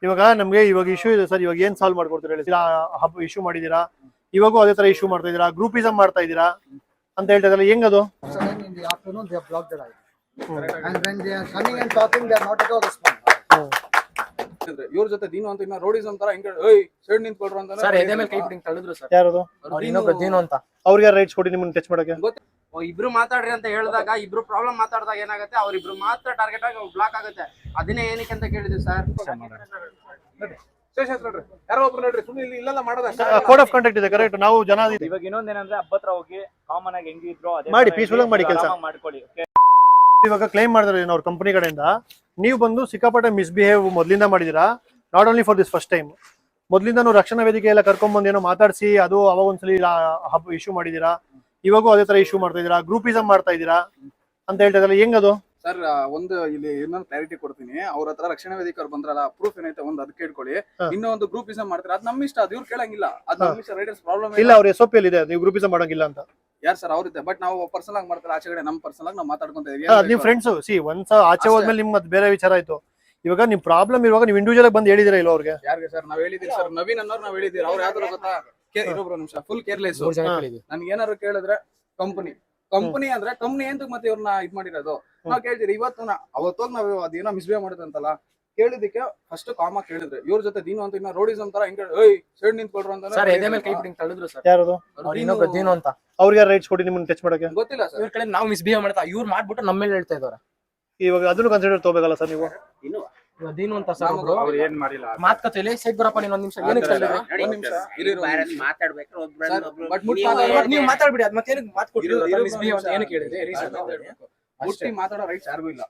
ಇವಾಗ ನಮ್ಗೆ ಇವಾಗ ಇಶ್ಯೂ ಇದೆ ಸರ್. ಇವಾಗ ಏನ್ ಸಾಲ್ವ್ ಮಾಡ್ಕೊಡ್ತೀರಾ ಹೇಳಿ? ಹಬ್ಬ ಇಶ್ಯೂ ಮಾಡಿದೀರಾ, ಇವಾಗೂ ಅದೇ ತರ ಇಶ್ಯೂ ಮಾಡ್ತಾ ಇದೀರಾ, ಗ್ರೂಪಿಸಮ್ ಮಾಡ್ತಾ ಇದೀರಾ ಅಂತ ಹೇಳ್ತಾ ಇದ್ರಲ್ಲ, ಹೆಂಗದು? In the afternoon, they have blocked the ride. And when they are coming and talking, they are not at all responding. ಇವ್ರ ಜೊತೆ ದೀನು ಅಂತ ಇನ್ನ ರೋಡಿಸಂ ತರ ಹಿಂಗೆ ಏಯ್ ಸೈಡ್ ನಿಂತ್ಕೊಳ್ರು ಅಂತ ಸರ್ ಎದೆ ಮೇಲೆ ಕೈ ಬಿಟ್ಟಿಂಗ್ ತಳ್ಳಿದ್ರು ಸರ್. ಯಾರದು? ಅವ್ರು ಇನ್ನೊಬ್ರು ದೀನು ಅಂತ. ಅವ್ರಿಗೆ ರೈಟ್ಸ್ ಕೊಡಿ ನಿಮ್ಮನ್ನ ಟಚ್ ಮಾಡಕ್ಕೆ? ಇಬ್ರು ಮಾತಾಡ್ರಿ ಅಂತ ಹೇಳಿದಾಗ ಇಬ್ರು ಪ್ರಾಬ್ಲಮ್ ಮಾತಾಡಿದಾಗ ಏನಾಗುತ್ತೆ, ಅವ್ರಿಬ್ರು ಮಾತ್ರ ಟಾರ್ಗೆಟ್ ಆಗಿ ಬ್ಲಾಕ್ ಆಗುತ್ತೆ. ಅದನ್ನೇ ಏನಕ್ಕೆ ಅಂತ ಕೇಳಿದ್ವಿ ಸರ್. ಯಾರೋ ಒಬ್ರು ನೋಡ್ರಿ ಸುಮ್ಮನೆ ಇಲ್ಲೆಲ್ಲ ಮಾಡೋದ ಕೋಡ್ ಆಫ್ ಕಂಡಕ್ಟ್ ಇದೆ, ಕರೆಕ್ಟ್. ನಾವು ಜನ ಇವಾಗ ಇನ್ನೊಂದೇನಂದ್ರೆ ಹಬ್ಬತ್ರ ಹೋಗಿ ಕಾಮನ್ ಆಗಿ ಹೆಂಗಿದ್ರು ಅದೇ ಮಾಡಿ ಪೀಸ್ಫುಲ್ ಆಗಿ ಮಾಡಿ ಕೆಲಸ ಮಾಡ್ಕೊಳ್ಳಿ. ಇವಾಗ ಕ್ಲೈಮ್ ಮಾಡಿದ್ರೆ ಅವ್ರ ಕಂಪನಿ ಕಡೆಯಿಂದ ನೀವು ಬಂದು ಸಿಕ್ಕಾಪಟ್ಟೆ ಮಿಸ್ಬಿಹೇವ್ ಮೊದಲಿಂದ ಮಾಡಿದೀರಾ. Not only for this first time, ಮೊದಲಿಂದ ನೀವು ರಕ್ಷಣಾ ವೇದಿಕೆ ಎಲ್ಲ ಕರ್ಕೊಂಡ್ಬಂದು ಏನೋ ಮಾತಾಡಿಸಿ ಅದು ಅವಾಗ ಒಂದ್ಸಲಿ ಹಬ್ಬ ಇಶ್ಯೂ ಮಾಡಿದೀರಾ, ಇವಾಗೂ ಅದೇ ತರ ಇಶ್ಯೂ ಮಾಡ್ತಾ ಇದೀರಾ, ಗ್ರೂಪಿಸಮ್ ಮಾಡ್ತಾ ಇದೀರಾ ಅಂತ ಹೇಳ್ತಾ ಇದ್ರಲ್ಲ, ಹೆಂಗದು? ಸರ್ ಒಂದು ಇಲ್ಲಿ ಇನ್ನೊಂದು ಕ್ಲಾರಿಟಿ ಕೊಡ್ತೀನಿ. ಅವ್ರ ಹತ್ರ ರಕ್ಷಣಾ ವೇದಿಕೆ ಬಂದ್ರಲ್ಲ, ಪ್ರೂಫ್ ಏನೈತೆ ಒಂದು ಅದಕ್ಕೆ ಇಟ್ಕೊಳ್ಳಿ. ಇನ್ನೊಂದು ಗ್ರೂಪಿಸಂ ಮಾಡ್ತಾರೆ, ಅದು ನಮ್ಮ ಇಷ್ಟ, ಅದು ಇವ್ರು ಕೇಳಂಗಿಲ್ಲ. ಅದು ನಮ್ಮ ಇಷ್ಟ, ರೈಡರ್ಸ್ ಪ್ರಾಬ್ಲಮ್ ಇಲ್ಲ. ಅವ್ರ SOP ಅಲ್ಲಿ ಇದೆ ನೀವು ಗ್ರೂಪಿಸಮ್ ಮಾಡಂಗಿಲ್ಲ ಅಂತ. ಯಾರು ಸರ್ ಅವ್ರಿದೆ, ಬಟ್ ನಾವು ಪರ್ಸನಲ್ ಆಗಿ ಮಾಡ್ತಾರೆ, ಆಚೆ ಕಡೆ ನಮ್ಮ ಪರ್ಸನಲ್ ಆಗಿ ನಾವು ಮಾತಾಡ್ಕೊಂತ ಇದೀವಿ. ನಿಮ್ ಫ್ರೆಂಡ್ಸ್ ಒಂದ್ಸ ಆಚೆ ಹೋದ್ಮೇಲೆ ನಿಮ್ ಬೇರೆ ವಿಚಾರ ಆಯ್ತು. ಇವಾಗ ನಿಮ್ ಪ್ರಾಬ್ಲಮ್ ಇರುವಾಗ ನೀವು ಇಂಡಿವಿಜುವಲ್ ಆಗಿ ಬಂದು ಹೇಳಿದಿರಾ ಇಲ್ಲ ಅವ್ರಿಗೆ? ಯಾರಿಗೆ ಸರ್ ನಾವ್ ಹೇಳಿದೀವಿ ಸರ್, ನವೀನ್ ಅನ್ನೋರು ನಾವ್ ಹೇಳಿದೀವಿ. ಅವ್ರು ಯಾವ್ದಾರು ಗೊತ್ತಾ, ಇನ್ನೊಬ್ರು ನಿಮಿಷ ಫುಲ್ ಕೇರ್ಲೆಸ್. ನನ್ಗೆ ಏನಾದ್ರು ಕೇಳಿದ್ರೆ ಕಂಪನಿ ಅಂದ್ರೆ ಕಂಪ್ನಿ ಅಂತ ಮತ್ತೆ ಇವ್ರನ್ನ ಇದ್ ಮಾಡಿರೋದು ನಾವ್ ಕೇಳ್ತೀರಿ. ಅವತ್ತೋಗ್ ನಾವ್ ಅದೇನೋ ಮಿಸ್ಬಿಹೇವ್ ಮಾಡಿದಂತಲ್ಲ, ಕೇಳಿದಕ್ಕೆ ಫಸ್ಟ್ ಕಾಮ ಕೇಳಿದ್ರೆ ಇವ್ರ ಜೊತೆ ದೀನು ಅಂತ ಇನ್ನ ರೋಡಿಸಂ ತರ ಹಿಂಗೆ ಏಯ್ ಸೈಡ್ ನಿಂತ್ಕೊಳ್ರು ಅಂತ ಸರ್ ಎದೆ ಮೇಲೆ ಕೈ ಬಿಟ್ಟಿಂಗ್ ತಳ್ಳಿದ್ರು ಸರ್. ಯಾರದು? ಅವ್ರು ಇನ್ನೊಬ್ರು ದೀನು ಅಂತ. ಅವ್ರಿಗೆ ರೈಟ್ಸ್ ಕೊಡಿ ನಿಮ್ಮನ್ನ ಟಚ್ ಮಾಡಕ್ಕೆ? ಗೊತ್ತಿಲ್ಲ ಸರ್. ಇವ್ರ ಕಡೆ ನಾವು ಮಿಸ್ಬಿಹೇವ್ ಮಾಡ್ತಾ ಇವ್ರು ಮಾಡ್ಬಿಟ್ಟು ನಮ್ಮ ಮೇಲೆ ಹೇಳ್ತಾ ಇದಾರೆ. ಇವಾಗ ಅದನ್ನು ಕನ್ಸಿಡರ್ ತಗೋಬೇಕಲ್ಲ ಸರ್ ನೀವು? ದೀನು ಅಂತ ಸರ್ ಅವ್ರು ಏನ್ ಮಾಡಿಲ್ಲ ಮಾತುಕತೆಯಲ್ಲಿ ಸೈಡ್ ಬರಪ್ಪ ನೀನು ಒಂದ್ ನಿಮಿಷ ಏನಕ್ಕೆ ನೀವು ಮಾತಾಡ್ಬಿಡಿ. ಅದ್ ಮತ್ತೆ ಮಾತು ಕೊಟ್ಟಿರೋದು ಮಿಸ್ಬಿಹೇವ್ ಅಂತ ಏನಕ್ಕೆ ಹೇಳಿದ್ರೆ ಮುಟ್ಟಿ ಮಾತಾಡೋ ರೈಟ್ಸ್ ಯಾರಿಗೂ ಇಲ್ಲ.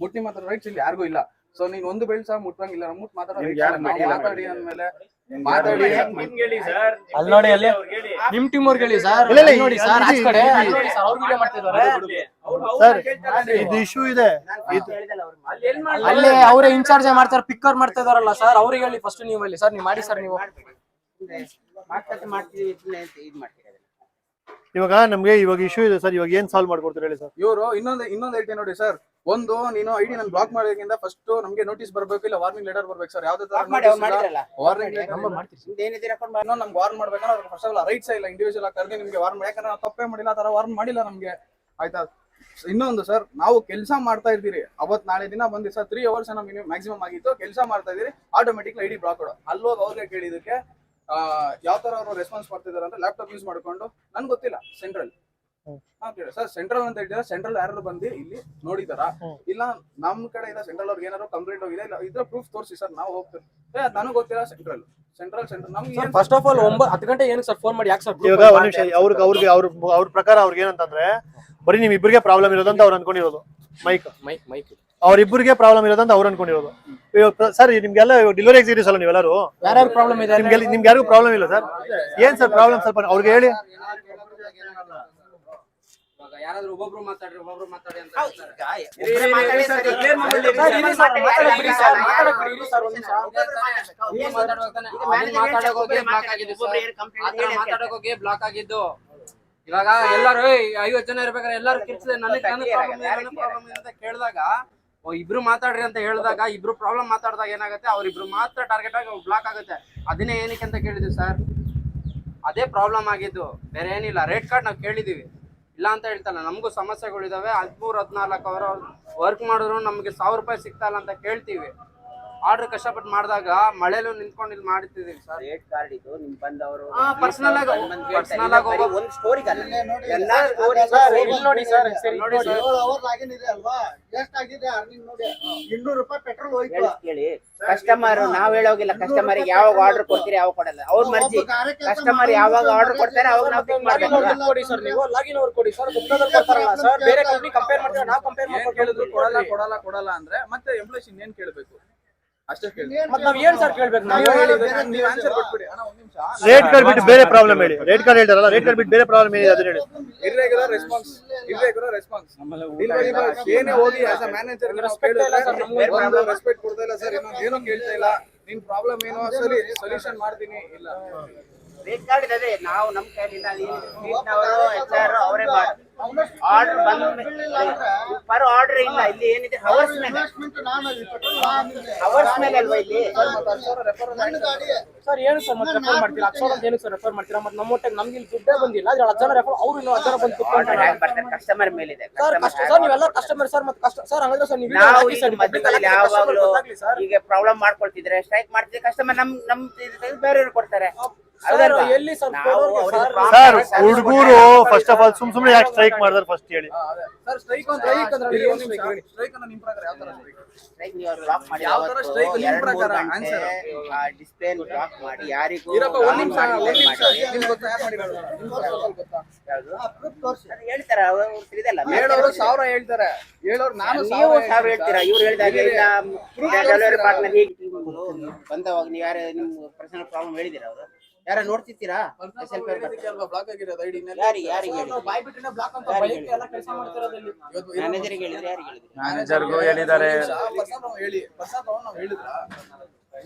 ಮುಟ್ಟಿ ಮಾತಾಡೋ ರೈಟ್ಸ್ ಇಲ್ಲಿ ಯಾರಿಗೂ ಇಲ್ಲ. ಸೊ ನೀನ್ ಒಂದು ಬೆಳ್ಸ ಮುಟ್ಟಂಗಿಲ್ಲ, ಮುಟ್ ಮಾತಾಡೋ ಮಾತಾಡಿ ಅಂದ್ಮೇಲೆ ಮಾತಾಡಿ ಅಲ್ಲಿ ನೋಡಿ, ಅಲ್ಲಿ ನಿಮ್ ಟೀಮ್ ಅವ್ರಿಗೆ ಹೇಳಿ ಸರ್. ನೋಡಿ ಸರ್ ಆಚೆ ಕಡೆ ಅವ್ರು ವಿಡಿಯೋ ಮಾಡ್ತಿದ್ದಾರೆ ಸರ್. ಇದು ಇಶ್ಯೂ ಇದೆ, ಅಲ್ಲೇ ಅವರೇ ಇನ್ಚಾರ್ಜ್ ಮಾಡ್ತಾರೆ, ಪಿಕ್ಕರ್ ಮಾಡ್ತಾ ಇದಾರಲ್ಲ ಸರ್. ಅವ್ರಿಗೆ ಹೇಳಿ ಫಸ್ಟ್ ನೀವು ಹೇಳಿ ಸರ್, ನೀವು ಮಾಡಿ ಸರ್. ನೀವು ಇವಾಗ ನಮ್ಗೆ ಇವಾಗ ಇಶ್ಯೂ ಇದೆ ಸರ್. ಇವಾಗ ಏನ್ ಸಾಲ್ವ್ ಮಾಡ್ಕೊಡ್ತೀರಾ ಹೇಳಿ ಸರ್? ಇವರು ಇನ್ನೊಂದು ಹೇಳ್ತೀನಿ ನೋಡಿ ಸರ್. ಒಂದು ನೀನು ಐಡಿ ನಾನು ಬ್ಲಾಕ್ ಮಾಡೋದ್ರಿಂದ ಫಸ್ಟ್ ನಮ್ಗೆ ನೋಟಿಸ್ ಬರ್ಬೇಕು, ಇಲ್ಲ ವಾರ್ನಿಂಗ್ ಲೆಟರ್ ಬರ್ಬೇಕು ಸರ್. ಯಾವ್ದೇ ತರ ವಾರ್ನಿಂಗ್ ಲೆಟರ್ ನಮ್ಗೆ ವಾರ್ನ್ ಮಾಡ್ಬೇಕಂದ್ರೆ ಅದ್ರ ಫಸ್ಟ್ ಆಫ್ ಆಲ್ ರೈಟ್ಸ್ ಇಲ್ಲ. ಇಂಡಿವಿಜುವಲ್ ಆಗಿ ಕರೆದಿ ನಿಮ್ಗೆ ವಾರ್ನ್, ಯಾಕಂದ್ರೆ ನಾವು ತಪ್ಪೇ ಮಾಡಿಲ್ಲ, ಆ ತರ ವಾರ್ನ್ ಮಾಡಿಲ್ಲ ನಮ್ಗೆ, ಆಯ್ತಾ? ಇನ್ನೊಂದು ಸರ್, ನಾವು ಕೆಲಸ ಮಾಡ್ತಾ ಇದ್ದೀರಿ, ಅವತ್ ನಾಳೆ ದಿನ ಬಂದಿ ಸರ್ 3 hours ನಮ್ಗೆ ಮ್ಯಾಕ್ಸಿಮಮ್ ಆಗಿತ್ತು, ಕೆಲಸ ಮಾಡ್ತಾ ಇದೀರಿ, ಆಟೋಮೆಟಿಕ್ ಐಡಿ ಬ್ಲಾಕ್ ಕೊಡೋ. ಅಲ್ಲೋಗಿ ಅವ್ರಿಗೆ ಕೇಳಿದಕ್ಕೆ ಯಾವ ತರ ಅವರು ರೆಸ್ಪಾನ್ಸ್ ಮಾಡ್ತಿದಾರೆ ಅಂದ್ರೆ ಲ್ಯಾಪ್ಟಾಪ್ ಯೂಸ್ ಮಾಡ್ಕೊಂಡು ನನ್ಗೆ ಗೊತ್ತಿಲ್ಲ ಸೆಂಟ್ರಲ್ ಸರ್, ಸೆಂಟ್ರಲ್ ಅಂತ ಹೇಳ್ತೀರಾ, ಸೆಂಟ್ರಲ್ ಯಾರು ಬಂದು ಇಲ್ಲಿ ನೋಡಿದಾರ ಇಲ್ಲ ನಮ್ ಕಡೆ ಇಲ್ಲ ಸೆಂಟ್ರಲ್ ಅವ್ರಿಗೆ ಏನಾದ್ರು ಕಂಪ್ಲೇಂಟ್ ಹೋಗಿದೆ ಇಲ್ಲ ಇದ್ರ ಪ್ರೂಫ್ ತೋರಿಸಿ ಸರ್, ನಾವು ಹೋಗ್ತೀವಿ. ನನಗೆ ಗೊತ್ತಿಲ್ಲ ಸೆಂಟ್ರಲ್ ನಮ್ಗೆ ಫಸ್ಟ್ ಆಫ್ ಆಲ್ 10 ಗಂಟೆ ಏನಕ್ಕೆ ಸರ್ ಫೋನ್ ಮಾಡಿ ಯಾಕೆ ಸರ್? ಇವಾಗ ಒಂದ್ ನಿಮಿಷ, ಅವ್ರ ಪ್ರಕಾರ ಅವ್ರಿಗೆ ಏನಂತಂದ್ರೆ ಬರೀ ನಿಮ್ ಇಬ್ಬರಿಗೆ ಪ್ರಾಬ್ಲಮ್ ಇರೋದಂತ ಅವ್ರು ಅನ್ಕೊಂಡಿರೋದು. ಮೈಕ್ ಅವ್ರಿಬ್ಬರಿಗೆ ಪ್ರಾಬ್ಲಮ್ ಇರೋದಂತ ಅವ್ರು ಅನ್ಕೊಂಡಿರೋದು. ಸರ್ ನಿಮ್ಗೆಲ್ಲ ಡೆಲಿವರಿ ಎಕ್ಸಿಕ್ಯೂಟಿವ್ಸ್ ಅಲ್ಲ ನೀವೆಲ್ಲರೂ? ಯಾರ್ಯಾರು ಪ್ರಾಬ್ಲಮ್ ಇದೆ? ನಿಮ್ಗೆ ಯಾರಿಗೂ ಪ್ರಾಬ್ಲಮ್ ಇಲ್ಲ ಸರ್? ಏನ್ ಸರ್ ಪ್ರಾಬ್ಲಮ್ ಸ್ವಲ್ಪ ಅವ್ರಿಗೆ ಹೇಳಿ. ಯಾರಾದ್ರೂ ಒಬ್ಬೊಬ್ರು ಮಾತಾಡಿ ಅಂತ ಬ್ಲಾಕ್ ಆಗಿದ್ದು. ಇವಾಗ ಎಲ್ಲಾರು 50 ಜನ ಇರ್ಬೇಕಾದ್ರೆ ಎಲ್ಲಾರು ಕಿರ್ಚಿದೆ ನನಗೆ ಪ್ರಾಬ್ಲಮ್ ಅಂತ ಕೇಳಿದಾಗ ಇಬ್ರು ಮಾತಾಡ್ರಿ ಅಂತ ಹೇಳಿದಾಗ ಇಬ್ರು ಪ್ರಾಬ್ಲಮ್ ಮಾತಾಡಿದಾಗ ಏನಾಗುತ್ತೆ, ಅವ್ರಿಬ್ರು ಮಾತ್ರ ಟಾರ್ಗೆಟ್ ಆಗಿ ಬ್ಲಾಕ್ ಆಗುತ್ತೆ. ಅದನ್ನೇ ಏನಕ್ಕೆ ಅಂತ ಕೇಳಿದ್ವಿ ಸರ್. ಅದೇ ಪ್ರಾಬ್ಲಮ್ ಆಗಿದ್ದು, ಬೇರೆ ಏನಿಲ್ಲ. ರೇಟ್ ಕಾರ್ಡ್ ನಾವು ಕೇಳಿದೀವಿ, ಇಲ್ಲ ಅಂತ ಹೇಳ್ತಲ್ಲ. ನಮಗೂ ಸಮಸ್ಯೆಗಳಿದಾವೆ. 13-14 ಅವರ್ ವರ್ಕ್ ಮಾಡಿದ್ರು ನಮ್ಗೆ 1000 ರೂಪಾಯಿ ಸಿಗ್ತಾ ಇಲ್ಲ ಅಂತ ಕೇಳ್ತೀವಿ. ಆರ್ಡರ್ ಕಷ್ಟಪಟ್ಟು ಮಾಡಿದಾಗ ಮಳೆಲೂ ನಿಂತ್ಕೊಂಡು ಇಲ್ಲಿ ಮಾಡ್ತಿದೀವಿ ಸರ್. ರೇಟ್ ಕಾರ್ಡ್ ಇದು ನಿಮ್ ಬಂದವರು ಪರ್ಸನಲ್ ಆಗಿ ಒಂದು ಸ್ಟೋರಿ ಎಲ್ಲ ನೋಡಿ ಸರ್. 7 hours ಆಗಿನಿದೆ ಅಲ್ವಾ, ಎಷ್ಟಾಗಿದೆ ಅರ್ನಿಂಗ್ ನೋಡಿ. 200 ರೂಪಾಯಿ ಪೆಟ್ರೋಲ್ ಹೋಯ್ತು. ಕೇಳಿ ಕಸ್ಟಮರ್ ನಾವ್ ಹೇಳೋಗಿಲ್ಲ. ಕಸ್ಟಮರ್ ಯಾವಾಗ ಆರ್ಡರ್ ಕೊಡ್ತೀರಿ ಯಾವಾಗ ಕೊಡಲ್ಲ, ಅವ್ರ ಮರ್ಜಿ. ಕಸ್ಟಮರ್ ಯಾವಾಗ ಆರ್ಡರ್ ಕೊಡ್ತಾರೆ ಅವಾಗ ನಾವು ಪಿಕ್ ಮಾಡ್ಬೇಕು. ಕೊಡಿ ಸರ್, ನೀವು ಲಾಗಿನ್ ಅವ್ರು ಕೊಡಿ ಸರ್. ಗುಪ್ತದಲ್ಲಿ ಕೊಡ್ತಾರಲ್ಲ ಸರ್, ಬೇರೆ ಕಂಪನಿ ಕಂಪೇರ್ ಮಾಡ್ತಾರೆ, ನಾವು ಕಂಪೇರ್ ಮಾಡಿದ್ರು ಕೊಡಲ್ಲ ಅಂದ್ರೆ ಮತ್ತೆ ಎಂಪ್ಲಾಯ್ಸ್ ಇನ್ನೇನ್ ಕೇಳಬೇಕು? ಅಷ್ಟೇ ಕೇಳಿ. ಮತ್ತೆ ನಾವ್ ಏನ್ ಸರ್ ಕೇಳ್ಬೇಕು? ನೀವು ಆನ್ಸರ್ ಕೊಟ್ಬಿಡಿ. ಅಣ್ಣ ಒಂದ್ ನಿಮಿಷ, ರೇಟ್ ಕಾರ್ಡ್ ಬಿಟ್ಟು ಬೇರೆ ಪ್ರಾಬ್ಲಮ್ ಹೇಳಿ. ರೇಟ್ ಕಾರ್ಡ್ ಹೇಳ್ತಾರಲ್ಲ, ರೇಟ್ ಕಾರ್ಡ್ ಬಿಟ್ಟು ಬೇರೆ ಪ್ರಾಬ್ಲಮ್ ಏನಿದೆ ಅದನ್ನ ಹೇಳಿ. ಇರ್ರೆಗ್ಯುಲರ್ ರೆಸ್ಪಾನ್ಸ್ ಏನೇ ಹೋಗಿ ಆಸ್ ಅ ಮ್ಯಾನೇಜರ್ ರೆಸ್ಪೆಕ್ಟ್ ಕೊಡ್ತಾ ಇಲ್ಲ ಸರ್. ಏನೋ ಕೇಳ್ತಾ ಇಲ್ಲ, ನಿನ್ ಪ್ರಾಬ್ಲಮ್ ಏನೋ ಸರಿ ಸೊಲ್ಯೂಷನ್ ಮಾಡ್ತೀನಿ. ಇಲ್ಲ ರೇಟ್ ಕಾರ್ಡ್ ಅದೇ ನಾವು ನಮ್ಮ ಕೈಲಿಲ್ಲ, ಅದೇನಿದ್ರು HR ಅವರೇ ಮಾಡೋದು. ಆರ್ಡರ್ ಬಂದ ಪರ್ ಆರ್ಡರ್ ಇಲ್ಲ, ಇಲ್ಲಿ ಏನಿದೆ ಹವರ್ಸ್ ಮೇಲೆ, ಹವರ್ಸ್ ಮೇಲೆ ಅಲ್ವಾ ಇಲ್ಲಿ. ಸರ್ ಏನು ಸರ್ ಮತ್ತೆ ರೆಫರ್ ಮಾಡ್ತೀರಾ? 10,000 ಅಂತ ಏನಕ್ಕೆ ಸರ್ ರೆಫರ್ ಮಾಡ್ತೀರಾ? ಮತ್ತೆ ನಮ್ಮ ಹೊಟ್ಟೆಗೆ ನಮ್ಗೆ ಇಲ್ಲಿ ದುಡ್ಡೇ ಬಂದಿಲ್ಲ, ಅದ್ರ 10 ಜನ ರೆಫರ್, ಅವ್ರು ಇನ್ನೂ 10 ಜನ ಬಂದು ಆರ್ಡರ್ ಹ್ಯಾಕ್ ಬರ್ತಾರೆ ಕಸ್ಟಮರ್ ಮೇಲೆ ಇದೆ. ಸರ್ ನೀವೆಲ್ಲ ಕಸ್ಟಮರ್ ಸರ್, ಮತ್ತೆ ಕಷ್ಟ ಸರ್ ಹಂಗಂದ್ರೆ ಸರ್ ನೀವು ನಾವು ಈಗ ಮಧ್ಯದಲ್ಲಿ ಯಾವಾಗಲೂ ಈಗ ಪ್ರಾಬ್ಲಮ್ ಮಾಡ್ಕೊಳ್ತಿದ್ರೆ ಸ್ಟ್ರೈಕ್ ಮಾಡ್ತಿದ್ರೆ ಕಸ್ಟಮರ್ ನಮ್ ಬೇರೆಯವ್ರು ಕೊಡ್ತಾರೆ. ಹೌದಲ್ವಾ? ಎಲ್ಲಿ ಸರ್ ನಾವು ಅವ್ರಿಗೆ ಸರ್ ಹುಡುಗರು ಫಸ್ಟ್ ಆಫ್ ಆಲ್ ಸುಮ್ನೆ ಯಾಕೆ ಸ್ಟ್ರೈಕ್ ಮಾಡಿದ್ರೆ ಫಸ್ಟ್ ಹೇಳಿ. ಸರ್ ಸ್ಟ್ರೈಕ್ ಅಂದ್ರೆ ಸ್ಟ್ರೈಕ್ ಅನ್ನ ನಿಮ್ ಪ್ರಕಾರ ಯಾವ ತರ ಸ್ಟ್ರೈಕ್ ನೀವು ಅವ್ರು ಲಾಕ್ ಮಾಡಿ, ಯಾವ ತರ ಸ್ಟ್ರೈಕ್ ನಿಮ್ ಪ್ರಕಾರ ಆನ್ಸರ್ ಡಿಸ್ಪ್ಲೇ ಲಾಕ್ ಮಾಡಿ, ಯಾರಿಗೂ ಇರಪ್ಪ ಒಂದ್ ನಿಮಿಷ ನಿಮ್ಗೆ ಗೊತ್ತಾ ಯಾರು ಮಾಡಿರೋದು? ನಿಮ್ಗೆ ಗೊತ್ತಾ? ಅದು ಹೇಳ್ತಾರೆ ಅವರು ತಿಳಿದಲ್ಲ. ಹೇಳೋರು 1000 ಹೇಳ್ತಾರೆ, ಹೇಳೋರು ನಾನು ನೀವು 1000 ಹೇಳ್ತೀರಾ, ಇವ್ರು ಹೇಳಿದಾಗ ಇಲ್ಲ ಡೆಲಿವರಿ ಪಾರ್ಟ್ನರ್ ಹೀಗೆ ಬಂದವಾಗ ನೀವು ಯಾರು ನಿಮ್ ಪರ್ಸನಲ್ ಪ್ರಾಬ್ಲಮ್ ಹೇಳಿದಿರ? ಅವರು ಯಾರ ನೋಡ್ತಿರ್ತೀರಾ? ಬ್ಲಾಕ್ ಆಗಿರೋದು ಐಡಿ ಯಾರಿಗೆ ಹೇಳಿ? ಬಾಯ್ ಬಿಟ್ಟಿನ ಬ್ಲಾಕ್ ಅಂತ ಬೈಕ್ ಎಲ್ಲ ಕೆಲಸ ಮಾಡ್ತಿರೋದಲ್ಲಿ ಮ್ಯಾನೇಜರ್ಗೆ ಹೇಳಿದ್ರೆ ಯಾರಿಗೆ ಹೇಳಿದ್ರಿ? ಮ್ಯಾನೇಜರ್ಗೂ ಹೇಳಿದ್ದಾರೆ. ಹೇಳಿ ಪರ್ಸನಲ್ ಪ್ರಾಬ್ಲಮ್ ನಾವು ಹೇಳಿದ್ರ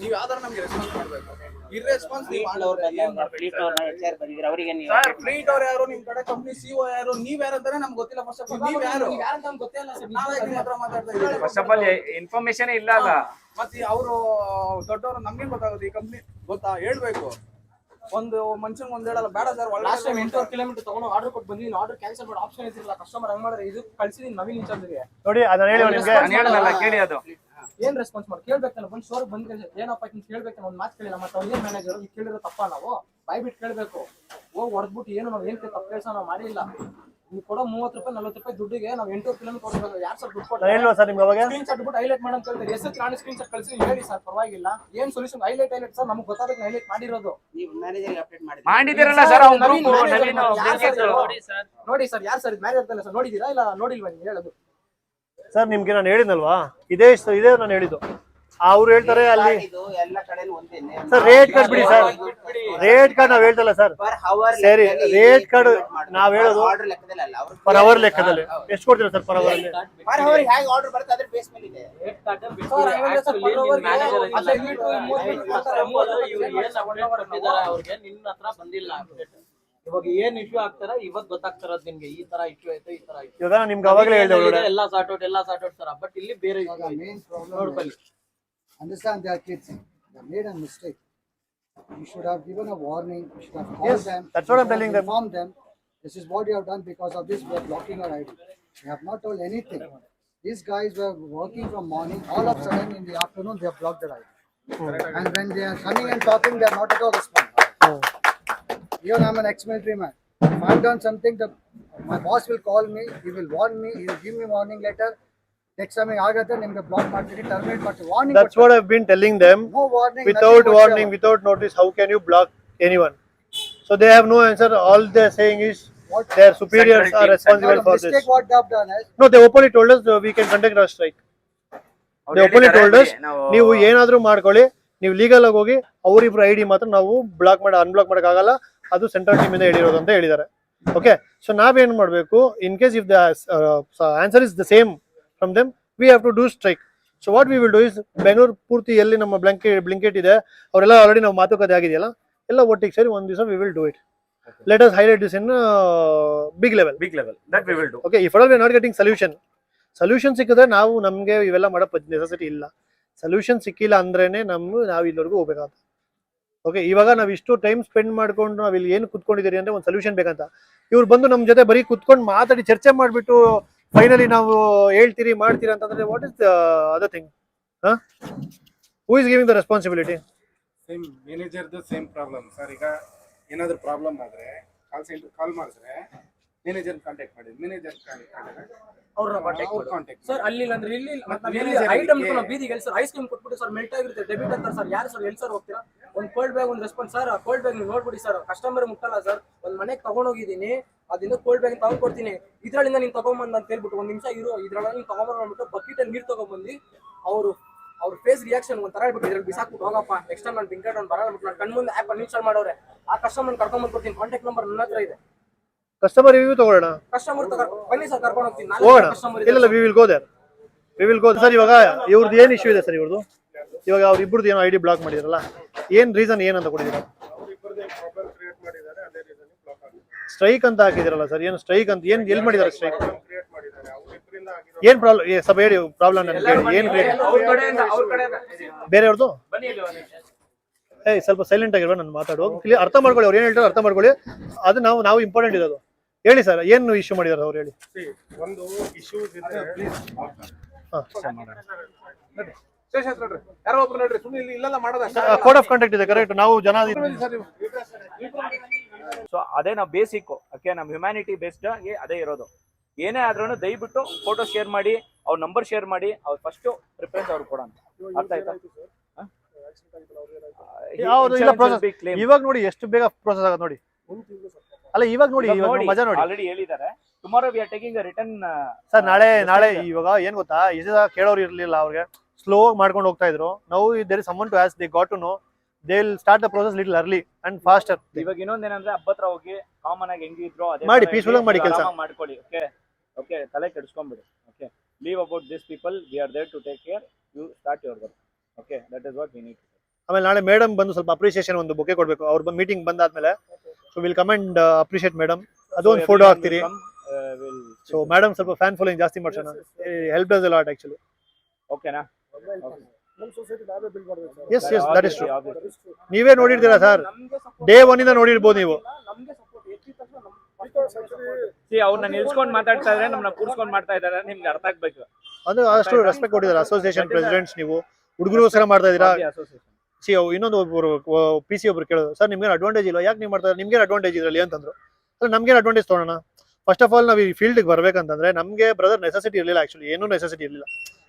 ನೀವು ಯಾವ್ದಾರ ನಮ್ಗೆ ರೆಸ್ಪಾನ್ಸ್ ಮಾಡ್ಬೇಕು. ಇರ್ರೆಸ್ಪಾನ್ಸ್ HR ಬಂದಿದ್ರೆ ಅವರಿಗೆ ನೀವು ಫ್ಲೀಟ್ ಅವ್ರು ಯಾರು, ನಿಮ್ ಕಡೆ ಕಂಪ್ನಿ CEO ಯಾರು, ನೀವ್ ಯಾರು ಅಂತಾನೆ ನಮ್ಗೆ ಗೊತ್ತಿಲ್ಲ. ಫಸ್ಟ್ ಆಫ್ ಆಲ್ ನೀವ್ ಯಾರು ಯಾರಂತ ನಮ್ಗೆ ಗೊತ್ತೇ ಇಲ್ಲ ಸರ್. ನಾವೇ ನಿಮ್ಮ ಹತ್ರ ಮಾತಾಡ್ತಾ ಇದ್ದೀವಿ. ಫಸ್ಟ್ ಆಫ್ ಆಲ್ ಇನ್ಫಾರ್ಮೇಶನ್ ಇಲ್ಲ ಅಲ್ಲ. ಮತ್ತೆ ಅವರು ದೊಡ್ಡವರು ನಮ್ಗೆ ಗೊತ್ತಾಗುತ್ತೆ. ಈ ಕಂಪ್ನಿ ಗೊತ್ತಾ ಹೇಳ್ಬೇಕು. ಒಂದು ಮನುಷ್ಯನ್ ಒಂದ್ ಹೇಳಲ್ಲ ಬೇಡ ಸರ್. ಲಾಸ್ಟ್ ಟೈಮ್ 8 ಕಿಲೋಮೀಟರ್ ತಗೊಂಡು ಆರ್ಡರ್ ಕೊಟ್ಟು ಬಂದಿದ್ದೀನಿ, ಆರ್ಡರ್ ಕ್ಯಾನ್ಸಲ್ ಮಾಡೋ ಆಪ್ಷನ್ ಇದ್ದಿಲ್ಲ. ಕಸ್ಟಮರ್ ಹಂಗ್ ಮಾಡಿದ್ರೆ ಇದು ಕಳ್ಸಿದೀನಿ ನವೀನ್ ಇನ್ಚಾರ್ಜ್ಗೆ. ನೋಡಿ ಅದನ್ನ ಹೇಳಿ ನಿಮ್ಗೆ ನಾನು ಹೇಳಲ್ಲ ಕೇಳಿ, ಅದು ಏನ್ ರೆಸ್ಪಾನ್ಸ್ ಮಾಡಿ ಕೇಳ್ಬೇಕಲ್ಲ, ಬಂದು ಶೋರ್ ಬಂದ್ ಏನಪ್ಪ ಅಂತ ಕೇಳ್ಬೇಕಲ್ಲ, ಒಂದ್ ಮಾತು ಕೇಳಿಲ್ಲ. ಮತ್ತೆ ಅವ್ರು ಏನ್ ಮ್ಯಾನೇಜರ್ ಈಗ ಕೇಳಿರೋ ತಪ್ಪ? ನಾವು ಬಾಯ್ ಬಿಟ್ಟು ಕೇಳ್ಬೇಕು. ಹೋಗಿ ಹೊಡೆದ್ಬಿಟ್ಟು ಏನು ನಾವು ಏನ್ ತಪ್ಪು ಕೆಲಸ ನಾವು ಮಾಡಿಲ್ಲ. ನೀವು ಕೊಡೋ 30 ರೂಪಾಯಿ 40 ರೂಪಾಯಿ ದುಡ್ಡಿಗೆ ನಾವು 8 ಕಿಲೋಮೀಟರ್ ಕೊಡ್ಬೇಕು. ಯಾರು ಸರ್ ದುಡ್ಡು ಕೊಡ್ತಾರೆ? ಹೇಳಿಲ್ವಾ ಸರ್ ನಿಮ್ಗೆ ಅವಾಗ? ಸ್ಕ್ರೀನ್ ಶಾಟ್ ಬಿಟ್ಟು ಹೈಲೈಟ್ ಮಾಡಂತ ಹೇಳ್ತಾರೆ. ಹೆಸರು ನಾನು ಸ್ಕ್ರೀನ್ ಶಾಟ್ ಕಳಿಸಿ ಹೇಳಿ ಸರ್, ಪರವಾಗಿಲ್ಲ. ಏನ್ ಸೊಲ್ಯೂಷನ್? ಹೈಲೈಟ್ ಸರ್, ನಮ್ಗೆ ಗೊತ್ತಾದಾಗ ಹೈಲೈಟ್ ಮಾಡಿರೋದು. ನೀವು ಮ್ಯಾನೇಜರ್ಗೆ ಅಪ್ಡೇಟ್ ಮಾಡಿ ಮಾಡಿದಿರಲ್ಲ ಸರ್. ಅವ್ನು ನವೀನ್ ಗ್ರೂಪ್ manager ನವೀನ್ ನೋಡಿ ಸರ್, ಯಾರು ಸರ್ ಮ್ಯಾನೇಜರ್ ತಾನೆ ಸರ್? ನೋಡಿದೀರಾ ಇಲ್ಲ ನೋಡಿಲ್ವಾ ನೀವು ಹೇಳೋದು? ಸರ್ ನಿಮ್ಗೆ ನಾನು ಹೇಳಿದ್ನಲ್ವಾ, ಇದೇ ನಾನು ಹೇಳಿದ್ದು. ಅವ್ರು ಹೇಳ್ತಾರೆ ಅಲ್ಲಿ ಎಲ್ಲ ಕಡೆನೂ ಒಂದೇನೆ ಸರ್ ರೇಟ್ ಕಾರ್ಡ್ ಬಿಡಿ ಸರ್, ರೇಟ್ ಕಾರ್ಡ್ ನಾವ್ ಹೇಳ್ತಲ್ಲ ಸರ್. ಪರ್ ಅವರ್ ಸರಿ ರೇಟ್ ಕಾರ್ಡ್ ನಾವ್ ಹೇಳೋದು ಆರ್ಡರ್ ಲೆಕ್ಕದಲ್ಲಿ ಅಲ್ಲ. ಅವರು ಪರ್ ಅವರ್ ಲೆಕ್ಕದಲ್ಲಿ ಎಷ್ಟು ಕೊಡ್ತೀರಾ ಸರ್ ಪರ್ ಅವರ್ ಅಲ್ಲಿ? ಪರ್ ಅವರ್ ಹೇಗೆ ಆರ್ಡರ್ ಬರುತ್ತೆ ಅದ್ರ ಬೇಸ್ ಮೇಲೆ ಇದೆ. ಸರ್ ಹಂಗಂದ್ರೆ ಸರ್ per hour ಗೆ 15 to 30 minute ಕೊಡ್ತಾರೆ. ಅವ್ರಿಗೆ ನಿನ್ನ ಹತ್ರ ಬಂದಿಲ್ಲ ಅಪ್ಡೇಟ್. ಇವಾಗ ಏನ್ ಇಶ್ಯೂ ಆಗ್ತಾರ ಇವತ್ತು ಗೊತ್ತಾಗ್ತಾರ ನಿಮ್ಗೆ, ಈ ತರ ಇಶ್ಯೂ ಆಯ್ತು, ಈ ತರ ಆಯ್ತು. ಇವಾಗ ನಿಮ್ಗೆ ಅವಾಗಲೇ ಹೇಳಿದೆ ಎಲ್ಲ ಸಾರ್ಟ್ ಔಟ್ ಸರ್. ಬಟ್ ಇಲ್ಲಿ ಬೇರೆ ನೋಡ್ಕೊಳ್ಳಿ. Understand they are kids. They made a mistake. You should have given a warning. You should have called them. That's what I'm telling them. Inform them. This is what you have done. Because of this, we are blocking your ID. They have not told anything. These guys were working from morning. All of a sudden, in the afternoon, they have blocked their ID. And when they are coming and talking, they are not at all responding. Even I'm an ex-military man. If I've done something, my boss will call me. He will warn me. He will give me warning letter. Next time ಆಗತ್ತೆ ನಿಮಗೆ block ಮಾಡ್ತೀನಿ, terminate ಮಾಡ್ತೀನಿ, warning. That's what I've been telling them. No warning, Without warning, without notice, how can you block anyone? So they have no answer. All they're saying is their superiors are responsible for this. Mistake what they have done is No, they openly told us we can conduct our strike. They openly told us ನೀವು ಏನಾದ್ರೂ ಮಾಡ್ಕೊಳ್ಳಿ, ನೀವು legal ಆಗಿ ಹೋಗಿ ಅವರಿಬ್ರು ID ಮಾತ್ರ ನಾವು block ಮಾಡಿ ಅನ್ಬ್ಲಾಕ್ ಮಾಡಕ್ ಆಗಲ್ಲ, ಅದು ಸೆಂಟ್ರಲ್ ಟೀಮ್ ಇಂದ ಹೇಳಿರೋದು ಅಂತ ಹೇಳಿದ್ದಾರೆ. ಓಕೆ, ಸೊ ನಾವೇನ್ ಮಾಡ್ಬೇಕು? In case if the answer is the same from them, we have to do strike. So what we will do is Bengaluru ಪೂರ್ತಿ ಎಲ್ಲಿ ನಮ್ಮ ಬ್ಲಿಂಕೆಟ್ ಇದೆ ಅವರೆಲ್ಲ ಆಲ್ರೆಡಿ ನಾವು ಮಾತುಕತೆ ಆಗಿದೆಯಲ್ಲ, ಎಲ್ಲ ಒಟ್ಟಿಗೆ ಸೇರಿ ಒಂದು ದಿವಸ we will do it. Let us highlight this in big level that we will do. Okay, if at all we are not getting solution ಸಿಕ್ಕಿದ್ರೆ ನಾವು ನಮಗೆ ಇವೆಲ್ಲ ಮಾಡೋ ನೆಸೆಸಿಟಿ ಇಲ್ಲ. ಸೊಲ್ಯೂಷನ್ ಸಿಕ್ಕಿಲ್ಲ ಅಂದ್ರೇನೆ ನಾವು ಇಲ್ಲಿವರೆಗೂ ಹೋಗ್ಬೇಕಾಗುತ್ತೆ. ಓಕೆ, ಇವಾಗ ನಾವು ಇಷ್ಟು ಟೈಮ್ ಸ್ಪೆಂಡ್ ಮಾಡ್ಕೊಂಡು ನಾವು ಇಲ್ಲಿ ಏನು ಕುತ್ಕೊಂಡಿದ್ದೀರಿ ಅಂದ್ರೆ ಒಂದು ಸೊಲ್ಯೂಷನ್ ಬೇಕಂತ. ಇವ್ರು ಬಂದು ನಮ್ಮ ಜೊತೆ ಬರೀ ಕುತ್ಕೊಂಡು ಮಾತಾಡಿ ಚರ್ಚೆ ಮಾಡಿಬಿಟ್ಟು ಫೈನಲಿ ನಾವು ಹೇಳ್ತೀರಿ ಮಾಡ್ತೀರಿ ಅಂತಂದ್ರೆ what is other thing? Who is giving the responsibility? Same ಮ್ಯಾನೇಜರ್ದು ಸೇಮ್ ಪ್ರಾಬ್ಲಮ್ ಸರ್. ಈಗ ಏನಾದರೂ ಪ್ರಾಬ್ಲಮ್ ಆದರೆ ಕಾಲ್ ಮಾಡಿದ್ರೆ ಮ್ಯಾನೇಜರ್ ಕಾಂಟ್ಯಾಕ್ಟ್ ಮಾಡಿ, ಮ್ಯಾನೇಜರ್ ಕಾಂಟ್ಯಾಕ್ಟ್ ಸರ್ ಅಲ್ಲಿ ಅಂದ್ರೆ ಇಲ್ಲಿ ಐಟಮ್ ಬೀದಿಗೆ ಸರ್ ಐಸ್ ಕ್ರೀಮ್ ಕೊಟ್ಬಿಟ್ಟು ಸರ್ ಮೆಲ್ಟ್ ಆಗಿರುತ್ತೆ, ಡೆಬಿಟ್ ಅಂತಾರೆ ಸರ್. ಯಾರು ಸರ್ ಎಲ್ಲಿ ಸರ್ ಹೋಗ್ತೀರಾ? ಒಂದು ಕೋಲ್ಡ್ ಬ್ಯಾಗ್ ಒಂದು ರೆಸ್ಪಾನ್ಸ್ ಸರ್. ಕೋಲ್ಡ್ ಬ್ಯಾಗ್ ನೀವು ನೋಡ್ಬಿಡಿ ಸರ್, ಕಸ್ಟಮರ್ ಮುಟ್ಟಲ್ಲ ಸರ್. ಒಂದು ಮನೆಗೆ ತಗೊಂಡೋಗಿದ್ದೀನಿ, ಅದರಿಂದ ಕೋಲ್ಡ್ ಬ್ಯಾಗ್ ತಗೊಂಡ್ಕೊಡ್ತೀನಿ, ಇದ್ರಲ್ಲಿಂದ ನೀನು ತಗೊಂಬಂದು ಅಂತ ಹೇಳ್ಬಿಟ್ಟು 1 ನಿಮಿಷ ಇರೋ, ಇದ್ರೊಳಗೆ ನೀನು ತಗೊಂಡ್ಬಿಟ್ಟು ಬಕೆಟಲ್ಲಿ ನೀರು ತಗೊಂಡ್ಬಂದು ಅವ್ರ ಫೇಸ್ ರಿಯಾಕ್ಷನ್ ಒಂಥರ ಹೇಳ್ಬಿಟ್ಟು ಇದ್ರಲ್ಲಿ ಬಿಸಾಕ್ಬಿಟ್ಟು ಹೋಗಪ್ಪ, ನೆಕ್ಸ್ಟ್ ಟೈಮ್ ನಾನು ಬಿಂಕೆಟ್ ಒಂದು ಬರಲ್ಲ ಬಿಟ್ಟು ನಾನು ಕಣ್ಮುಂದೆ ಆ್ಯಪ್ ಅನ್ಇನ್ಸ್ಟಾಲ್ ಮಾಡೋರೆ. ಆ ಕಸ್ಟಮರ್ ಕರ್ಕೊಂಡ್ಬಂದ್ಕೊಡ್ತೀನಿ, ಕಾಂಟ್ಯಾಕ್ಟ್ ನಂಬರ್ ನನ್ನ ಹತ್ರ ಇದೆ. ಕಸ್ಟಮರ್ ರಿವ್ಯೂ ತಗೊಳ್ಳೋಣ, ಕಸ್ಟಮರ್ ಬನ್ನಿ ಸರ್, ಕರ್ಕೊಂಡು ಹೋಗ್ತೀನಿ. ಹೋಗೋಣ. ಇಲ್ಲ we will go there, we will go. Sir ಇವಾಗ ಇವ್ರದ್ದು ಏನು ಇಶ್ಯೂ ಇದೆ ಸರ್? ಇವ್ರದ್ದು ಇವಾಗ ಅವ್ರಿಬ್ರದ್ದು ಏನೋ ಐಡಿ ಬ್ಲಾಕ್ ಮಾಡಿದ್ರಲ್ಲ, ಏನು ರೀಸನ್ ಏನಂತ ಕೊಟ್ಟಿದ್ದೀರಾ? ಸ್ಟ್ರೈಕ್ ಅಂತ ಹಾಕಿದಿರಲ್ಲ ಸರ್, ಏನು ಸ್ಟ್ರೈಕ್ ಅಂತ ಏನ್ ಎಲ್ಲಿ ಮಾಡಿದಾರೆ ಸ್ಟ್ರೈಕ್? ಕ್ರಿಯೇಟ್ ಮಾಡಿದ್ದಾರೆ ಅವರಿಬ್ಬರಿಂದ ಆಗಿರೋ ಏನ್ ಪ್ರಾಬ್ಲಮ್ ಸ್ವಲ್ಪ ಹೇಳಿ ಪ್ರಾಬ್ಲಮ್ ನನಗೆ ಹೇಳಿ ಏನ್ ಬೇರೆಯವ್ರದ್ದು? ಸ್ವಲ್ಪ ಸೈಲೆಂಟ್ ಆಗಿರೋ ನಾನು ಮಾತಾಡುವ ಕ್ಲಿಯರ್ ಅರ್ಥ ಮಾಡ್ಕೊಳ್ಳಿ, ಅವ್ರು ಏನ್ ಹೇಳ್ತಾರೆ ಅರ್ಥ ಮಾಡ್ಕೊಳ್ಳಿ, ಅದು ನಾವು ಇಂಪಾರ್ಟೆಂಟ್ ಇರೋದು. ಹೇಳಿ ಸರ್ ಏನು ಇಶ್ಯೂ ಮಾಡಿದಾರೆ ಅವ್ರು ಹೇಳಿ. ಒಂದು ಇಶ್ಯೂಸ್ ಇದ್ರೆ ಪ್ಲೀಸ್ ಯಾರೋ ಒಬ್ರು ನೋಡ್ರಿ ಸುಮ್ಮನೆ ಇಲ್ಲೆಲ್ಲ ಮಾಡೋದ ಕೋಡ್ ಆಫ್ ಕಂಡಕ್ಟ್ ಇದೆ ಕರೆಕ್ಟ್, ನಾವು ಜನ ಸೊ ಅದೇ ನಾವು ಬೇಸಿಕ್ ಓಕೆ, ನಮ್ ಹ್ಯುಮ್ಯಾನಿಟಿ ಬೇಸ್ಡ್ ಅದೇ ಇರೋದು. ಏನೇ ಆದ್ರೂ ದಯವಿಟ್ಟು ಫೋಟೋ ಶೇರ್ ಮಾಡಿ, ಅವ್ರ ನಂಬರ್ ಶೇರ್ ಮಾಡಿ, ಅವ್ರು ಫಸ್ಟ್ ಪ್ರಿಫರೆನ್ಸ್ ಅವ್ರು ಕೊಡೋಣ. ಅರ್ಥ ಆಯ್ತಾ? ಯಾವ್ದು ಇಲ್ಲ ಪ್ರೋಸೆಸ್ ಇವಾಗ ನೋಡಿ ಎಷ್ಟು ಬೇಗ ಪ್ರೋಸೆಸ್ ಆಗುತ್ತೆ ನೋಡಿ. ಅಲ್ಲ ಇವಾಗ ನೋಡಿ ಮಜಾ ನೋಡಿ, ಆಲ್ರೆಡಿ ಹೇಳಿದ್ದಾರೆ. Tomorrow we are taking return sir. ನಾಳೆ ಇವಾಗ ಏನ್ ಗೊತ್ತಾ, ಎಷ್ಟು ಕೇಳೋರು ಇರ್ಲಿಲ್ಲ, ಅವ್ರಿಗೆ ಸ್ಲೋ ಮಾಡ್ಕೊಂಡು ಹೋಗ್ತಾ ಇದ್ರು. ನಾವು there is someone to ask, they got to know, they will start the process little early and faster. ಇವಾಗ ಇನ್ನೊಂದೇನಂದ್ರೆ ಹಬ್ಬತ್ರ ಹೋಗಿ ಕಾಮನ್ ಆಗಿ ಹೆಂಗಿದ್ರು ಅದೇ ಮಾಡಿ ಪೀಸ್ಫುಲ್ ಆಗಿ ಮಾಡಿ ಕೆಲಸ ಮಾಡ್ಕೊಳ್ಳಿ. ಓಕೆ ಓಕೆ, ತಲೆ ಕೆಡಿಸ್ಕೊಂಡ್ಬಿಡಿ. Okay, leave about this people, we are there to take care, you start your work. Okay, that is what we need. ಆಮೇಲೆ ನಾಳೆ ಮೇಡಮ್ ಬಂದು ಸ್ವಲ್ಪ ಅಪ್ರಿಸಿಯೇಷನ್ ಒಂದು ಬೊಕ್ಕೆ ಕೊಡ್ಬೇಕು. ಅವ್ರ ಮೀಟಿಂಗ್ ಬಂದಾದ್ಮೇಲೆ so will come and appreciate madam. ಅದು ಒಂದು ಫೋಟೋ ಹಾಕ್ತೀರಿ. ಸೊ ಮೇಡಮ್ ಸ್ವಲ್ಪ ಫ್ಯಾನ್ ಫಾಲೋಯಿಂಗ್ ಜಾಸ್ತಿ ಮಾಡ್ಸೋಣ, help does a lot actually. ಓಕೆನಾ? Yes yes that is true. ನೀವೇ ನೋಡಿರ್ತೀರಾ ಸರ್, ಡೇ ಒನ್ ಇಂದ ನೋಡಿರ್ಬೋದು ನೀವು. ಅವ್ರನ್ನ ನಿಲ್ಸ್ಕೊಂಡ್ ಮಾತಾಡ್ತಾ ಇದ್ರೆ, ನಮ್ಮನ್ನ ಕೂರ್ಸ್ಕೊಂಡ್ ಮಾಡ್ತಾ ಇದಾರೆ, ನಿಮ್ಗೆ ಅರ್ಥ ಆಗ್ಬೇಕು. ಅದು ಅಷ್ಟು ರೆಸ್ಪೆಕ್ಟ್ ಕೊಟ್ಟಿದ್ದಾರೆ ಅಸೋಸಿಯೇಷನ್ ಪ್ರೆಸಿಡೆಂಟ್ಸ್. ನೀವು ಹುಡುಗರಿಗೋಸ್ಕರ ಮಾಡ್ತಾ ಇದೀರಾ. ಸಿ ಇನ್ನೊಂದು ಒಬ್ಬರು ಪಿ ಸಿ ಒಬ್ರು ಕೇಳೋದು, ಸರ್ ನಿಮ್ಗೇನು ಅಡ್ವಾಂಟೇಜ್ ಇಲ್ಲ, ಯಾಕೆ ನೀವು ಮಾಡ್ತಾರೆ, ನಿಮ್ಗೇನು ಅಡ್ವಾಂಟೇಜ್ ಇದರಲ್ಲಿ ಅಂತಂದ್ರು. ಅಲ್ಲ ನಮ್ಗೇನು ಅಡ್ವಾಂಟೇಜ್ ತೊಗೊಳೋಣ. ಫಸ್ಟ್ ಆಫ್ ಆಲ್ ನಾವು ಈ ಫೀಲ್ಡ್ಗೆ ಬರ್ಬೇಕಂತಂದ್ರೆ ನಮಗೆ ಬ್ರದರ್ ನೆಸೆಸಿಟಿ ಇರಲಿಲ್ಲ, ಆಕ್ಚುಲಿ ಏನೂ ನೆಸೆಸಿಟಿ ಇರಲಿಲ್ಲ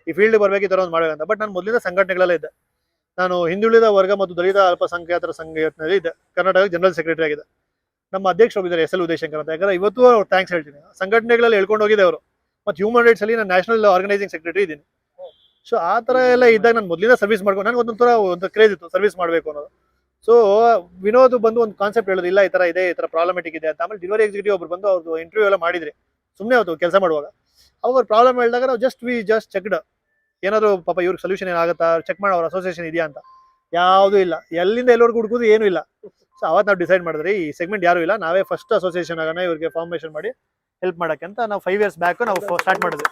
ಈ ಫೀಲ್ಡ್ ಬರ್ಬೇಕು ಈ ಥರ ಒಂದು ಮಾಡಬೇಕಂತ. ಬಟ್ ನಾನು ಮೊದಲಿಂದ ಸಂಘಟನೆಗಳಲ್ಲೇ ಇದ್ದೆ. ನಾನು ಹಿಂದುಳಿದ ವರ್ಗ ಮತ್ತು ದಲಿತ ಅಲ್ಪಸಂಖ್ಯಾತರ ಸಂಘಟನೆಯಲ್ಲಿ ಇದ್ದೆ. ಕರ್ನಾಟಕ ಜನರಲ್ ಸೆಕ್ರೆಟರಿ ಆಗಿದೆ. ನಮ್ಮ ಅಧ್ಯಕ್ಷರು ಹೋಗಿದ್ದಾರೆ ಎಸ್ ಎಲ್ ಉದಯಶಂಕರ್ ಅಂತ. ಯಾಕಂದ್ರೆ ಇವತ್ತು ಅವ್ರು ಥ್ಯಾಂಕ್ಸ್ ಹೇಳ್ತೀನಿ, ಸಂಘಟನೆಗಳಲ್ಲಿ ಹೇಳ್ಕೊಂಡು ಹೋಗಿದೆ ಅವರು. ಮತ್ತು ಹ್ಯೂಮನ್ ರೈಟ್ಸ್ ಅಲ್ಲಿ ನಾನು ನ್ಯಾಷನಲ್ ಆರ್ಗನೈಸಿಂಗ್ ಸೆಕ್ರೆಟರಿ ಇದ್ದೀನಿ. ಸೊ ಆ ಥರ ಎಲ್ಲ ಇದ್ದಾಗ ನಾನು ಮೊದಲಿಂದ ಸರ್ವಿಸ್ ಮಾಡ್ಕೊಂಡು ನನಗೆ ಒಂದೊಂಥರ ಒಂದು ಕ್ರೇಜ್ ಇತ್ತು ಸರ್ವಿಸ್ ಮಾಡಬೇಕು ಅನ್ನೋದು. ಸೊ ವಿನೋದ್ ಬಂದು ಒಂದು ಕಾನ್ಸೆಪ್ಟ್ ಹೇಳೋದು, ಇಲ್ಲ ಈ ಥರ ಪ್ರಾಬ್ಲಮೆಟಿಕ್ ಇದೆ ಅಂತ. ಆಮೇಲೆ ಡೆಲಿವರಿ ಎಕ್ಸಿಕ್ಯೂಟಿವ್ ಒಬ್ರು ಬಂದು ಅವ್ರದ್ದು ಇಂಟರ್ವ್ಯೂ ಎಲ್ಲ ಮಾಡಿದ್ರಿ ಸುಮ್ಮನೆ ಅವತ್ತು ಕೆಲಸ ಮಾಡುವಾಗ. ಅವ್ರ ಪ್ರಾಬ್ಲಮ್ ಹೇಳಿದಾಗ ನಾವು ಜಸ್ಟ್ ಚೆಕ್ಡ್ ಏನಾದ್ರು ಪಾಪ ಇವ್ರಿಗೆ ಸೊಲ್ಯೂಷನ್ ಏನಾಗುತ್ತಾ ಚೆಕ್ ಮಾಡಿ ಅವ್ರ ಅಸೋಸಿಯೇಷನ್ ಇದೆಯಾ ಅಂತ. ಯಾವುದೂ ಇಲ್ಲ, ಎಲ್ಲಿಂದ ಎಲ್ಲರಿಗೂ ಹುಡುಕೋದು ಏನೂ ಇಲ್ಲ. ಸೊ ಅವತ್ತು ನಾವು ಡಿಸೈಡ್ ಮಾಡಿದ್ರಿ ಈ ಸೆಗ್ಮೆಂಟ್ ಯಾರೂ ಇಲ್ಲ, ನಾವೇ ಫಸ್ಟ್ ಅಸೋಸಿಯೇಷನ್ ಆಗೋಣ, ಇವ್ರಿಗೆ ಫಾರ್ಮೇಷನ್ ಮಾಡಿ ಹೆಲ್ಪ್ ಮಾಡೋಕ್ಕೆ ಅಂತ. ನಾವು 5 years ಬ್ಯಾಕ್ ನಾವು ಸ್ಟಾರ್ಟ್ ಮಾಡಿದ್ವಿ.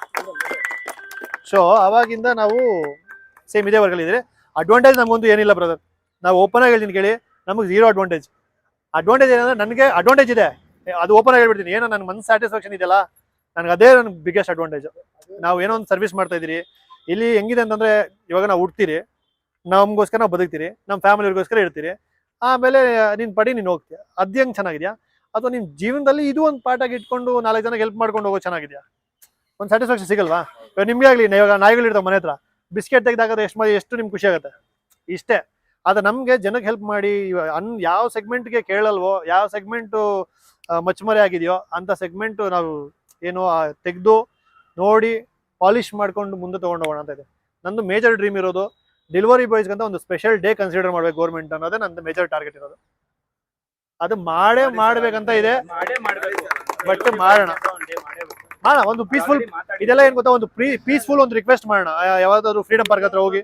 ಸೊ ಅವಾಗಿಂದ ನಾವು ಸೇಮ್ ಇದೇ ವರ್ಗಲ್ಲಿದ್ರೆ. ಅಡ್ವಾಂಟೇಜ್ ನಮಗೊಂದು ಏನಿಲ್ಲ ಬ್ರದರ್, ನಾವು ಓಪನ್ ಆಗಿ ಹೇಳ್ತೀನಿ ಕೇಳಿ, ನಮಗೆ 0 ಅಡ್ವಾಂಟೇಜ್. ಅಡ್ವಾಂಟೇಜ್ ಏನಂದ್ರೆ ನನಗೆ ಅಡ್ವಾಂಟೇಜ್ ಇದೆ, ಅದು ಓಪನ್ ಆಗಿ ಹೇಳ್ಬಿಡ್ತೀನಿ. ಏನೋ ನನ್ನ ಮನ್ಸು ಸ್ಯಾಟಿಸ್ಫ್ಯಾಕ್ಷನ್ ಇದೆಯಲ್ಲ, ನನಗೆ ಅದೇ ನನ್ನ ಬಿಗ್ಗೆಸ್ಟ್ ಅಡ್ವಾಂಟೇಜ್. ನಾವು ಏನೋ ಒಂದು ಸರ್ವಿಸ್ ಮಾಡ್ತಾ ಇದ್ದೀರಿ. ಇಲ್ಲಿ ಹೆಂಗಿದೆ ಅಂತಂದ್ರೆ, ಇವಾಗ ನಾವು ಹುಡ್ತೀರಿ, ನಮಗೋಸ್ಕರ ನಾವು ಬದುಕ್ತೀರಿ, ನಮ್ಮ ಫ್ಯಾಮಿಲಿಗೋಸ್ಕರ ಇರ್ತೀರಿ, ಆಮೇಲೆ ನೀನು ಪಡಿ ನೀನು ಹೋಗ್ತೀಯ. ಅದು ಹೆಂಗೆ ಚೆನ್ನಾಗಿದೆಯಾ? ಅಥವಾ ನಿಮ್ಮ ಜೀವನದಲ್ಲಿ ಇದು ಒಂದು ಪಾಠಾಗಿ ಇಟ್ಕೊಂಡು 4 ಜನಕ್ಕೆ ಹೆಲ್ಪ್ ಮಾಡ್ಕೊಂಡು ಹೋಗೋ ಚೆನ್ನಾಗಿದೆಯಾ? ಒಂದು ಸ್ಯಾಟಿಸ್ಫ್ಯಾಕ್ಷನ್ ಸಿಗಲ್ವಾ? ಇವಾಗ ನಿಮಗೆ ಆಗಲಿ, ಇವಾಗ ನಾಯಿಗಳಿರ್ತಾವೆ ಮನೆ ಹತ್ರ, ಬಿಸ್ಕೆಟ್ ತೆಗೆದಾಗ ಎಷ್ಟು ನಿಮ್ಗೆ ಖುಷಿ ಆಗುತ್ತೆ ಇಷ್ಟೇ. ಆದರೆ ನಮಗೆ ಜನಕ್ಕೆ ಹೆಲ್ಪ್ ಮಾಡಿ ಯಾವ ಸೆಗ್ಮೆಂಟ್ಗೆ ಕೇಳಲ್ವೋ, ಯಾವ ಸೆಗ್ಮೆಂಟು ಮಚ್ಚಮರೆ ಆಗಿದೆಯೋ ಅಂಥ ಸೆಗ್ಮೆಂಟು ನಾವು ಏನು ತೆಗೆದು ನೋಡಿ ಪಾಲಿಷ್ ಮಾಡ್ಕೊಂಡು ಮುಂದೆ ತೊಗೊಂಡು ಹೋಗೋಣ ಅಂತ ಇದೆ. ನಂದು ಮೇಜರ್ ಡ್ರೀಮ್ ಇರೋದು ಡೆಲಿವರಿ ಬಾಯ್ಸ್ಗಂತ ಒಂದು ಸ್ಪೆಷಲ್ ಡೇ ಕನ್ಸಿಡರ್ ಮಾಡ್ಬೇಕು ಗೌರ್ಮೆಂಟ್ ಅನ್ನೋದೇ ನಂದು ಮೇಜರ್ ಟಾರ್ಗೆಟ್ ಇರೋದು. ಅದು ಮಾಡ್ಬೇಕಂತ ಇದೆ, ಬಟ್ ಮಾಡೋಣ. ಒಂದು ಪೀಸ್ಫುಲ್, ಇದೆಲ್ಲ ಏನ್ ಗೊತ್ತಾ, ಒಂದು ಪೀಸ್ಫುಲ್ ಒಂದು ರಿಕ್ವೆಸ್ಟ್ ಮಾಡೋಣ. ಯಾವ್ದಾದ್ರು ಫ್ರೀಡಮ್ ಪಾರ್ಕ್ ಹತ್ರ ಹೋಗಿ,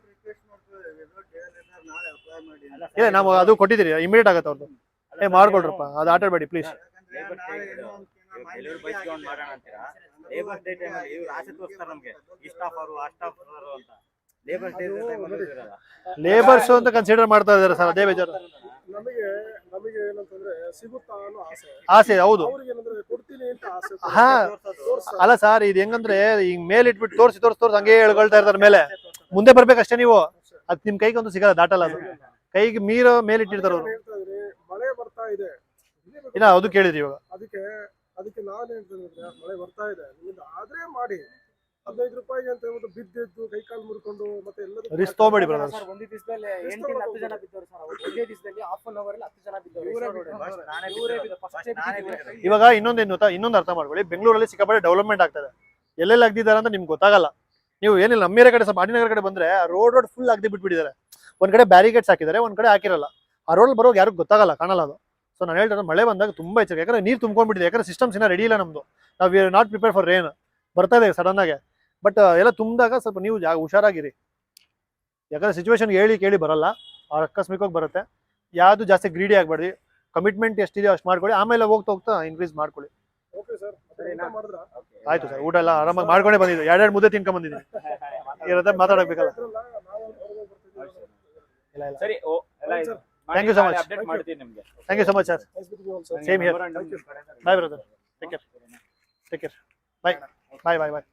ಇಲ್ಲ ನಾವು ಅದು ಕೊಟ್ಟಿದ್ದೀರಿ, ಇಮಿಡಿಯೇಟ್ ಆಗುತ್ತೆ ಅವ್ರದ್ದು. ಮಾಡ್ಕೊಳ್ರಪ್ಪ, ಅದು ಆಟಾಡ್ಬೇಡಿ ಪ್ಲೀಸ್. ಲೇಬರ್ಸ್ ಅಂತ ಕನ್ಸಿಡರ್ ಮಾಡ್ತಾ ಇದಾರೆ ಸರ್, ಅದೇ ಬೇಜಾರು. ನಮಗೆ ಏನಂತಂದ್ರೆ ಸಿಗುತ್ತಾ ಅನ್ನೋ ಆಸೆ. ಹೌದು, ಕೊಡ್ತೀನಿ ಅಂತ ಆಸೆ. ಹಾ ಅಲ್ಲ ಸರ್, ಇದು ಹೆಂಗಂದ್ರೆ ಈಗ ಮೇಲೆ ಇಟ್ಬಿಟ್ಟು ತೋರ್ಸಿ ಹಂಗೆ ಹೇಳ್ಕೊಳ್ತಾ ಇರ್ತಾರೆ. ಮೇಲೆ ಮುಂದೆ ಬರ್ಬೇಕಷ್ಟೇ ನೀವು, ಅದು ನಿಮ್ ಕೈಗೆ ಒಂದು ಸಿಗಲ್ಲ, ದಾಟಲ್ಲ ಅದು. ಕೈಗೆ ಮೀರೋ ಮೇಲೆ ಇಟ್ಟಿರ್ತಾರ ಅವರು. ಮಳೆ ಬರ್ತಾ ಇದೆ, ಇಲ್ಲ ಅದು ಕೇಳಿದ್ರಿ ಇವಾಗ. ಅದಕ್ಕೆ ನಾನು ಹೇಳ್ತೇನೆ, ಮಳೆ ಬರ್ತಾ ಇದೆ, ನಿಮ್ಮಿಂದ ಆದ್ರೆ ಮಾಡಿ. 15 ರೂಪಾಯಿಗೆ ಅಂತ ಹೇಳ್ಬಿಟ್ಟು ಬಿದ್ದೆದ್ದು ಕೈಕಾಲು ಮುರ್ಕೊಂಡು ಮತ್ತೆ ಎಲ್ಲದಕ್ಕೂ ರಿಸ್ಕ್ ತಗೋಬೇಡಿ ಬ್ರದರ್. ಒಂದು ದಿವಸದಲ್ಲಿ 8-10 ಜನ ಬಿದ್ದವರು ಸರ್. ಒಂದೇ ದಿವಸದಲ್ಲಿ ಹಾಫ್ ಅನ್ ಅವರ್ ಅಲ್ಲಿ 10 ಜನ ಬಿದ್ದವರು. ಇವಾಗ ಇನ್ನೊಂದು ಅರ್ಥ ಮಾಡ್ಕೊಳ್ಳಿ, ಬೆಂಗಳೂರಲ್ಲಿ ಸಿಕ್ಕಾಪಟ್ಟೆ ಡೆವಲಪ್ಮೆಂಟ್ ಆಗ್ತದೆ. ಎಲ್ಲೆಲ್ಲಿ ಆಗ್ದಿದ್ದಾರೆ ಅಂತ ನಿಮ್ಗೆ ಗೊತ್ತಾಗಲ್ಲ. ನೀವು ಏನಿಲ್ಲ, ನಮ್ಮ ಏರಿಯಾ ಕಡೆ ಸ್ವಲ್ಪ ಆಡಿನಗರ ಕಡೆ ಬಂದ್ರೆ ರೋಡ್ ಫುಲ್ ಆಗದೆ ಬಿಟ್ಬಿಟ್ಟಿದ್ದಾರೆ. ಒಂದ್ ಕಡೆ ಬ್ಯಾರಿಗೇಡ್ಸ್ ಹಾಕಿದ್ದಾರೆ, ಒಂದ್ ಕಡೆ ಹಾಕಿರಲ್ಲ. ಆ ರೋಡ್ ಬರೋವಾಗ ಯಾರಿಗೂ ಗೊತ್ತಾಗಲ್ಲ, ಕಾಣಲ್ಲ ಅದು. ಸೊ ನಾನು ಹೇಳ್ತಾರೆ, ಮಳೆ ಬಂದಾಗ ತುಂಬಾ ಎಚ್ಚರಿಕೆ. ಯಾಕಂದ್ರೆ ನೀರು ತುಂಬ್ಕೊಂಡ್ಬಿಟ್ಟಿದೆ, ಯಾಕಂದ್ರೆ ಸಿಸ್ಟಮ್ಸ್ ಇನ್ನೂ ರೆಡಿ ಇಲ್ಲ ನಮ್ದು. ನಾವು we are not prepare for rain. ಬರ್ತಾ ಇದೆ ಸಡನ್ ಆಗಿ, ಬಟ್ ಎಲ್ಲ ತುಂಬಿದಾಗ ಸ್ವಲ್ಪ ನೀವು ಹುಷಾರಾಗಿರಿ. ಯಾಕಂದ್ರೆ ಸಿಚುವೇಶನ್ ಹೇಳಿ ಕೇಳಿ ಬರಲ್ಲ, ಆಕಸ್ಮಿಕವಾಗಿ ಬರುತ್ತೆ. ಯಾವುದು ಜಾಸ್ತಿ ಗ್ರೀಡಿ ಆಗಬೇಡಿ. ಕಮಿಟ್ಮೆಂಟ್ ಎಷ್ಟಿದೆ ಅಷ್ಟು ಮಾಡ್ಕೊಳ್ಳಿ, ಆಮೇಲೆ ಹೋಗ್ತಾ ಹೋಗ್ತಾ ಇನ್ಕ್ರೀಸ್ ಮಾಡ್ಕೊಳ್ಳಿ. ಆಯ್ತು ಸರ್, ಊಟ ಎಲ್ಲ ಆರಾಮಾಗಿ ಮಾಡ್ಕೊಂಡೇ ಬಂದಿದ್ದು, 2 ಮುದ್ದೆ ತಿನ್ಕೊಂಡ್ ಬಂದಿದ್ದೀನಿ. ಇರೋದ ಮಾತಾಡಬೇಕಲ್ಲ. ಸರಿ Thank you so much. Update ಮಾಡ್ತೀನಿ ನಿಮ್ಗೆ. Thank you so much sir. Same here. Bye brother. Take care. Bye bye bye.